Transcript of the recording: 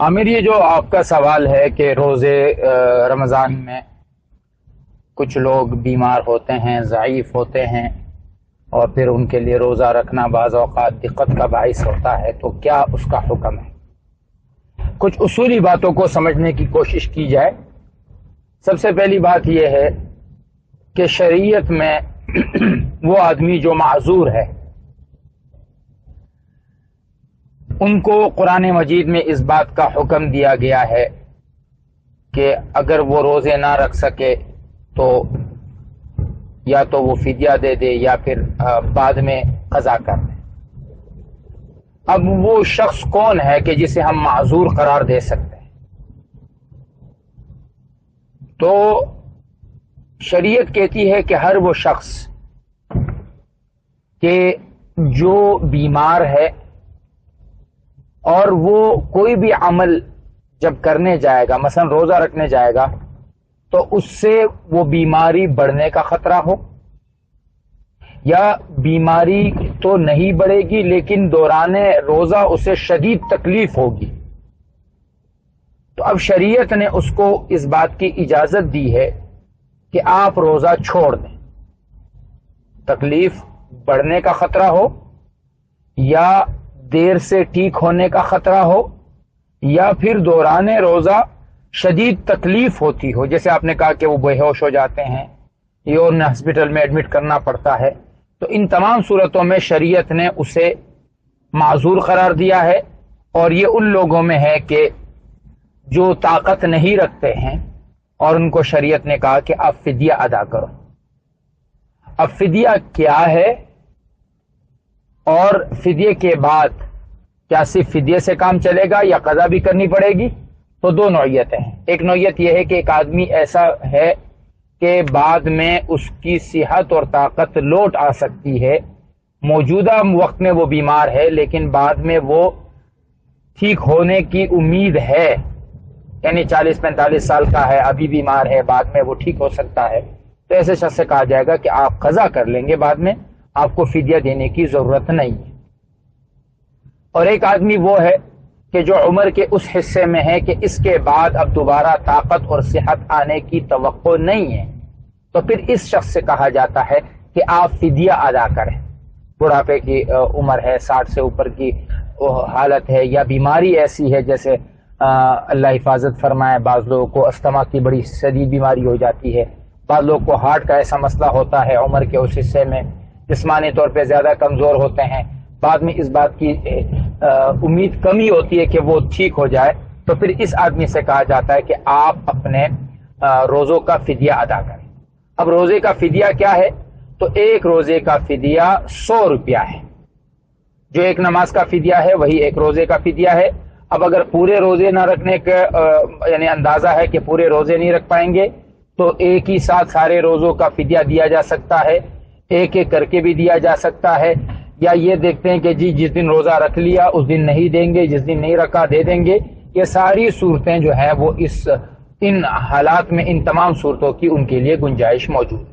عامر، یہ جو آپ کا سوال ہے کہ روزے رمضان میں کچھ لوگ بیمار ہوتے ہیں، ضعیف ہوتے ہیں، اور پھر ان کے لیے روزہ رکھنا بعض اوقات دقت کا باعث ہوتا ہے، تو کیا اس کا حکم ہے؟ کچھ اصولی باتوں کو سمجھنے کی کوشش کی جائے۔ سب سے پہلی بات یہ ہے کہ شریعت میں وہ آدمی جو معذور ہے ان کو قرآن مجید میں اس بات کا حکم دیا گیا ہے کہ اگر وہ روزے نہ رکھ سکے تو یا تو وہ فدیہ دے دے یا پھر بعد میں قضا کر دے۔ اب وہ شخص کون ہے کہ جسے ہم معذور قرار دے سکتے ہیں؟ تو شریعت کہتی ہے کہ ہر وہ شخص کہ جو بیمار ہے اور وہ کوئی بھی عمل جب کرنے جائے گا، مثلا روزہ رکھنے جائے گا، تو اس سے وہ بیماری بڑھنے کا خطرہ ہو، یا بیماری تو نہیں بڑھے گی لیکن دوران روزہ اسے شدید تکلیف ہوگی، تو اب شریعت نے اس کو اس بات کی اجازت دی ہے کہ آپ روزہ چھوڑ دیں۔ تکلیف بڑھنے کا خطرہ ہو، یا دیر سے ٹھیک ہونے کا خطرہ ہو، یا پھر دوران روزہ شدید تکلیف ہوتی ہو، جیسے آپ نے کہا کہ وہ بے ہوش ہو جاتے ہیں یا انہیں ہاسپٹل میں ایڈمٹ کرنا پڑتا ہے، تو ان تمام صورتوں میں شریعت نے اسے معذور قرار دیا ہے۔ اور یہ ان لوگوں میں ہے کہ جو طاقت نہیں رکھتے ہیں، اور ان کو شریعت نے کہا کہ آپ فدیہ ادا کرو۔ اب فدیہ کیا ہے، اور فدیے کے بعد کیا صرف فدیے سے کام چلے گا یا قضا بھی کرنی پڑے گی؟ تو دو نوعیتیں ہیں۔ ایک نوعیت یہ ہے کہ ایک آدمی ایسا ہے کہ بعد میں اس کی صحت اور طاقت لوٹ آ سکتی ہے، موجودہ وقت میں وہ بیمار ہے لیکن بعد میں وہ ٹھیک ہونے کی امید ہے، یعنی 40-45 سال کا ہے، ابھی بیمار ہے، بعد میں وہ ٹھیک ہو سکتا ہے، تو ایسے شخص سے کہا جائے گا کہ آپ قضا کر لیں گے، بعد میں آپ کو فدیہ دینے کی ضرورت نہیں ہے۔ اور ایک آدمی وہ ہے کہ جو عمر کے اس حصے میں ہے کہ اس کے بعد اب دوبارہ طاقت اور صحت آنے کی توقع نہیں ہے، تو پھر اس شخص سے کہا جاتا ہے کہ آپ فدیہ ادا کریں۔ بڑھاپے کی عمر ہے، 60 سے اوپر کی حالت ہے، یا بیماری ایسی ہے جیسے اللہ حفاظت فرمائے، بعض لوگوں کو استما کی بڑی شدید بیماری ہو جاتی ہے، بعض لوگوں کو ہارٹ کا ایسا مسئلہ ہوتا ہے عمر کے اس حصے میں، جسمانی طور پہ زیادہ کمزور ہوتے ہیں، بعد میں اس بات کی امید کمی ہوتی ہے کہ وہ ٹھیک ہو جائے، تو پھر اس آدمی سے کہا جاتا ہے کہ آپ اپنے روزوں کا فدیہ ادا کریں۔ اب روزے کا فدیہ کیا ہے؟ تو ایک روزے کا فدیہ 100 روپیہ ہے۔ جو ایک نماز کا فدیہ ہے وہی ایک روزے کا فدیہ ہے۔ اب اگر پورے روزے نہ رکھنے کا یعنی اندازہ ہے کہ پورے روزے نہیں رکھ پائیں گے، تو ایک ہی ساتھ سارے روزوں کا فدیہ دیا جا سکتا ہے، ایک ایک کر کے بھی دیا جا سکتا ہے، یا یہ دیکھتے ہیں کہ جی جس دن روزہ رکھ لیا اس دن نہیں دیں گے، جس دن نہیں رکھا دے دیں گے۔ یہ ساری صورتیں جو ہیں وہ ان حالات میں ان تمام صورتوں کی ان کے لیے گنجائش موجود ہے۔